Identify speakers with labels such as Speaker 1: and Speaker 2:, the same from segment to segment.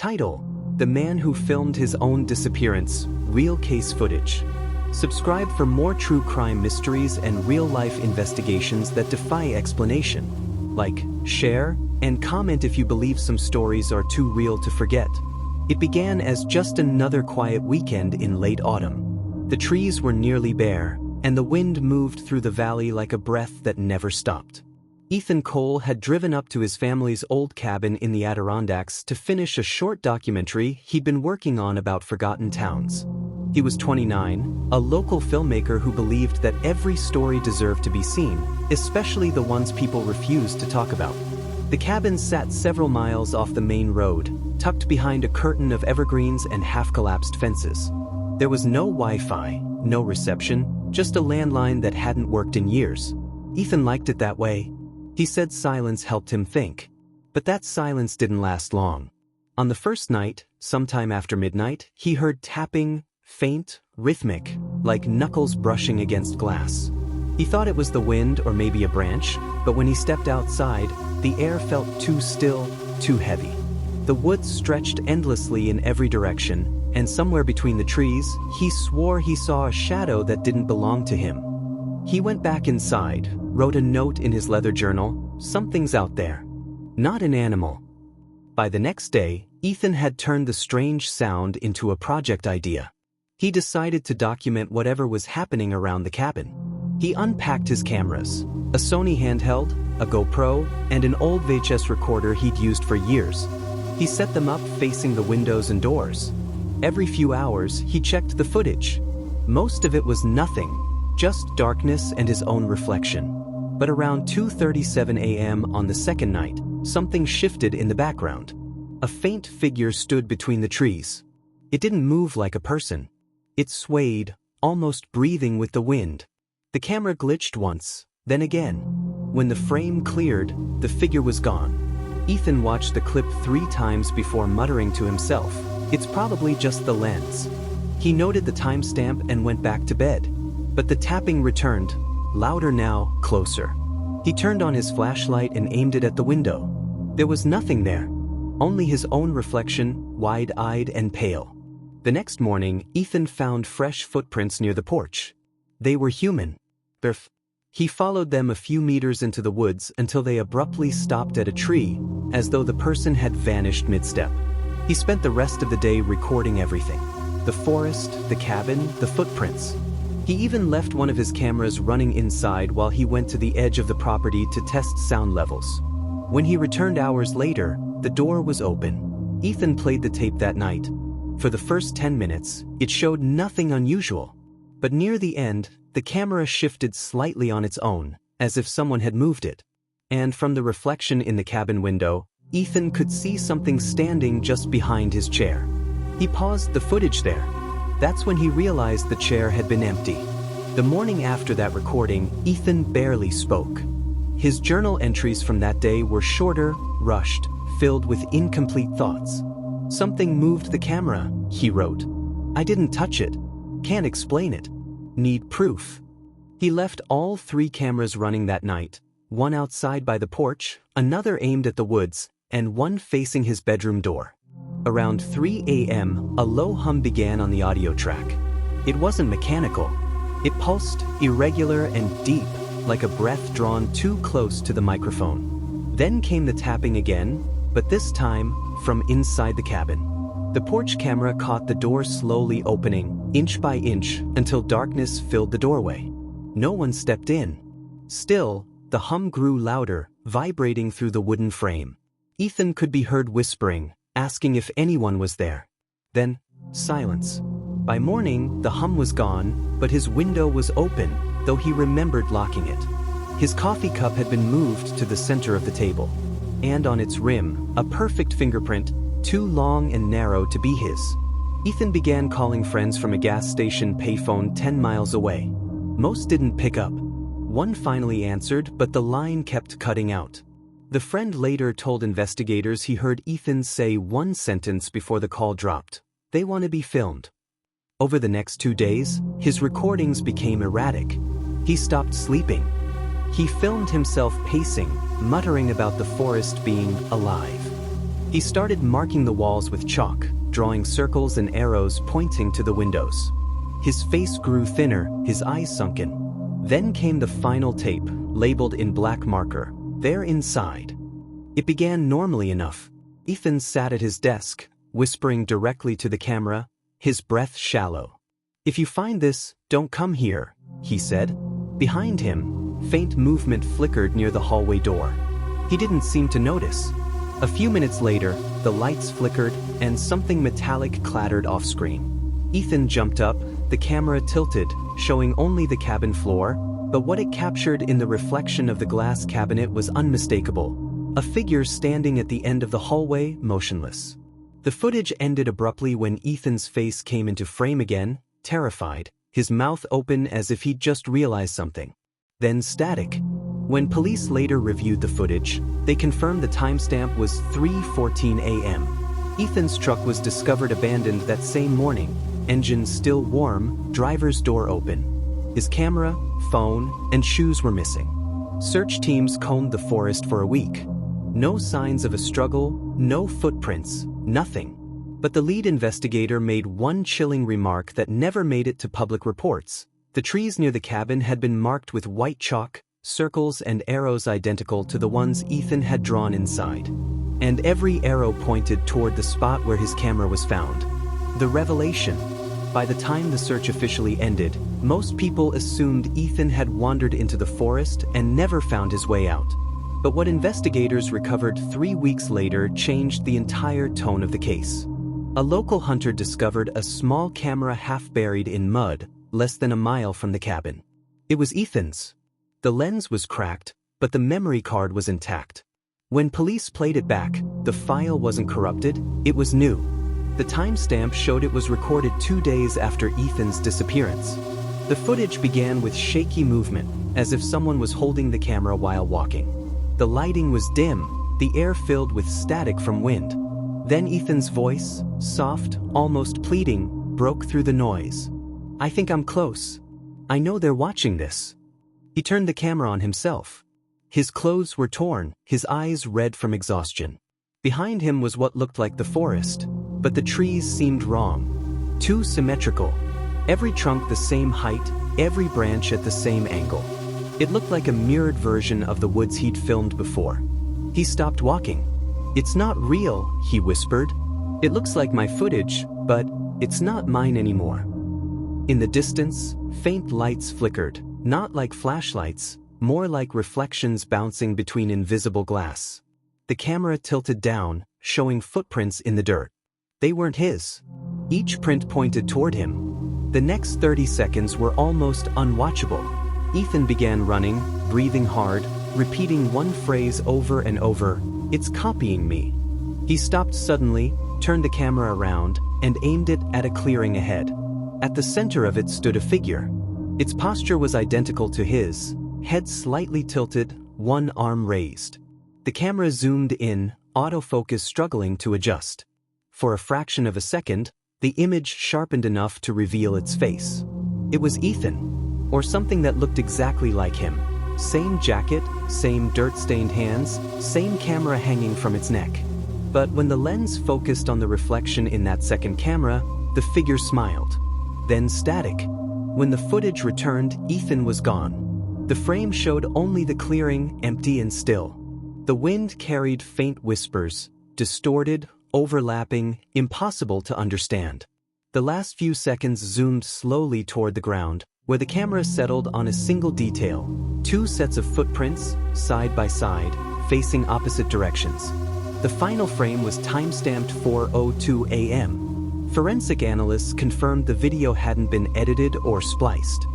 Speaker 1: Title: The Man Who Filmed His Own Disappearance, Real Case Footage. Subscribe for more true crime mysteries and real-life investigations that defy explanation. Like, share, and comment if you believe some stories are too real to forget. It began as just another quiet weekend in late autumn. The trees were nearly bare, and the wind moved through the valley like a breath that never stopped. Ethan Cole had driven up to his family's old cabin in the Adirondacks to finish a short documentary he'd been working on about forgotten towns. He was 29, a local filmmaker who believed that every story deserved to be seen, especially the ones people refused to talk about. The cabin sat several miles off the main road, tucked behind a curtain of evergreens and half-collapsed fences. There was no Wi-Fi, no reception, just a landline that hadn't worked in years. Ethan liked it that way. He said silence helped him think. But that silence didn't last long. On the first night, sometime after midnight, he heard tapping, faint, rhythmic, like knuckles brushing against glass. He thought it was the wind or maybe a branch, but when he stepped outside, the air felt too still, too heavy. The woods stretched endlessly in every direction, and somewhere between the trees, he swore he saw a shadow that didn't belong to him. He went back inside, wrote a note in his leather journal, "Something's out there. Not an animal." By the next day, Ethan had turned the strange sound into a project idea. He decided to document whatever was happening around the cabin. He unpacked his cameras, a Sony handheld, a GoPro, and an old VHS recorder he'd used for years. He set them up facing the windows and doors. Every few hours, he checked the footage. Most of it was nothing, just darkness and his own reflection. But around 2:37 a.m. on the second night, something shifted in the background. A faint figure stood between the trees. It didn't move like a person. It swayed, almost breathing with the wind. The camera glitched once, then again. When the frame cleared, the figure was gone. Ethan watched the clip 3 times before muttering to himself, "It's probably just the lens." He noted the timestamp and went back to bed. But the tapping returned, louder now, closer. He turned on his flashlight and aimed it at the window. There was nothing there, only his own reflection, wide-eyed and pale. The next morning, Ethan found fresh footprints near the porch. They were human. He followed them a few meters into the woods until they abruptly stopped at a tree, as though the person had vanished mid-step. He spent the rest of the day recording everything. The forest, the cabin, the footprints. He even left one of his cameras running inside while he went to the edge of the property to test sound levels. When he returned hours later, the door was open. Ethan played the tape that night. For the first 10 minutes, it showed nothing unusual. But near the end, the camera shifted slightly on its own, as if someone had moved it. And from the reflection in the cabin window, Ethan could see something standing just behind his chair. He paused the footage there. That's when he realized the chair had been empty. The morning after that recording, Ethan barely spoke. His journal entries from that day were shorter, rushed, filled with incomplete thoughts. "Something moved the camera," he wrote. "I didn't touch it. Can't explain it. Need proof." He left all 3 cameras running that night, one outside by the porch, another aimed at the woods, and one facing his bedroom door. Around 3 a.m., a low hum began on the audio track. It wasn't mechanical. It pulsed, irregular and deep, like a breath drawn too close to the microphone. Then came the tapping again, but this time, from inside the cabin. The porch camera caught the door slowly opening, inch by inch, until darkness filled the doorway. No one stepped in. Still, the hum grew louder, vibrating through the wooden frame. Ethan could be heard whispering, asking if anyone was there. Then, silence. By morning, the hum was gone, but his window was open, though he remembered locking it. His coffee cup had been moved to the center of the table. And on its rim, a perfect fingerprint, too long and narrow to be his. Ethan began calling friends from a gas station payphone 10 miles away. Most didn't pick up. One finally answered, but the line kept cutting out. The friend later told investigators he heard Ethan say one sentence before the call dropped. "They want to be filmed." Over the next 2 days, his recordings became erratic. He stopped sleeping. He filmed himself pacing, muttering about the forest being alive. He started marking the walls with chalk, drawing circles and arrows pointing to the windows. His face grew thinner, his eyes sunken. Then came the final tape, labeled in black marker, "They're inside." It began normally enough. Ethan sat at his desk, whispering directly to the camera, his breath shallow. "If you find this, don't come here," he said. Behind him, faint movement flickered near the hallway door. He didn't seem to notice. A few minutes later, the lights flickered and something metallic clattered off-screen. Ethan jumped up, the camera tilted, showing only the cabin floor, but what it captured in the reflection of the glass cabinet was unmistakable. A figure standing at the end of the hallway, motionless. The footage ended abruptly when Ethan's face came into frame again, terrified, his mouth open as if he'd just realized something. Then static. When police later reviewed the footage, they confirmed the timestamp was 3:14 a.m. Ethan's truck was discovered abandoned that same morning, engine still warm, driver's door open. His camera, phone, and shoes were missing. Search teams combed the forest for a week. No signs of a struggle, no footprints, nothing. But the lead investigator made one chilling remark that never made it to public reports. The trees near the cabin had been marked with white chalk, circles and arrows identical to the ones Ethan had drawn inside. And every arrow pointed toward the spot where his camera was found. The revelation. By the time the search officially ended, most people assumed Ethan had wandered into the forest and never found his way out. But what investigators recovered 3 weeks later changed the entire tone of the case. A local hunter discovered a small camera half buried in mud, less than a mile from the cabin. It was Ethan's. The lens was cracked, but the memory card was intact. When police played it back, the file wasn't corrupted, it was new. The timestamp showed it was recorded 2 days after Ethan's disappearance. The footage began with shaky movement, as if someone was holding the camera while walking. The lighting was dim, the air filled with static from wind. Then Ethan's voice, soft, almost pleading, broke through the noise. "I think I'm close. I know they're watching this." He turned the camera on himself. His clothes were torn, his eyes red from exhaustion. Behind him was what looked like the forest, but the trees seemed wrong. Too symmetrical. Every trunk the same height, every branch at the same angle. It looked like a mirrored version of the woods he'd filmed before. He stopped walking. "It's not real," he whispered. "It looks like my footage, but it's not mine anymore." In the distance, faint lights flickered, not like flashlights, more like reflections bouncing between invisible glass. The camera tilted down, showing footprints in the dirt. They weren't his. Each print pointed toward him. The next 30 seconds were almost unwatchable. Ethan began running, breathing hard, repeating one phrase over and over, "It's copying me." He stopped suddenly, turned the camera around, and aimed it at a clearing ahead. At the center of it stood a figure. Its posture was identical to his, head slightly tilted, one arm raised. The camera zoomed in, autofocus struggling to adjust. For a fraction of a second, the image sharpened enough to reveal its face. It was Ethan, or something that looked exactly like him. Same jacket, same dirt-stained hands, same camera hanging from its neck. But when the lens focused on the reflection in that second camera, the figure smiled. Then static. When the footage returned, Ethan was gone. The frame showed only the clearing, empty and still. The wind carried faint whispers, distorted, overlapping, impossible to understand. The last few seconds zoomed slowly toward the ground, where the camera settled on a single detail. 2 sets of footprints, side by side, facing opposite directions. The final frame was timestamped 4:02 a.m. Forensic analysts confirmed the video hadn't been edited or spliced.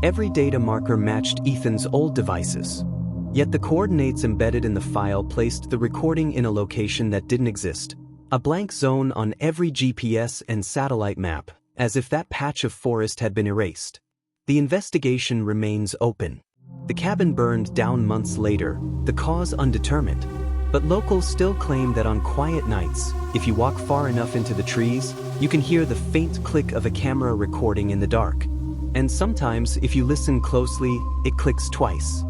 Speaker 1: Every data marker matched Ethan's old devices. Yet the coordinates embedded in the file placed the recording in a location that didn't exist. A blank zone on every GPS and satellite map, as if that patch of forest had been erased. The investigation remains open. The cabin burned down months later, the cause undetermined. But locals still claim that on quiet nights, if you walk far enough into the trees, you can hear the faint click of a camera recording in the dark. And sometimes, if you listen closely, it clicks twice.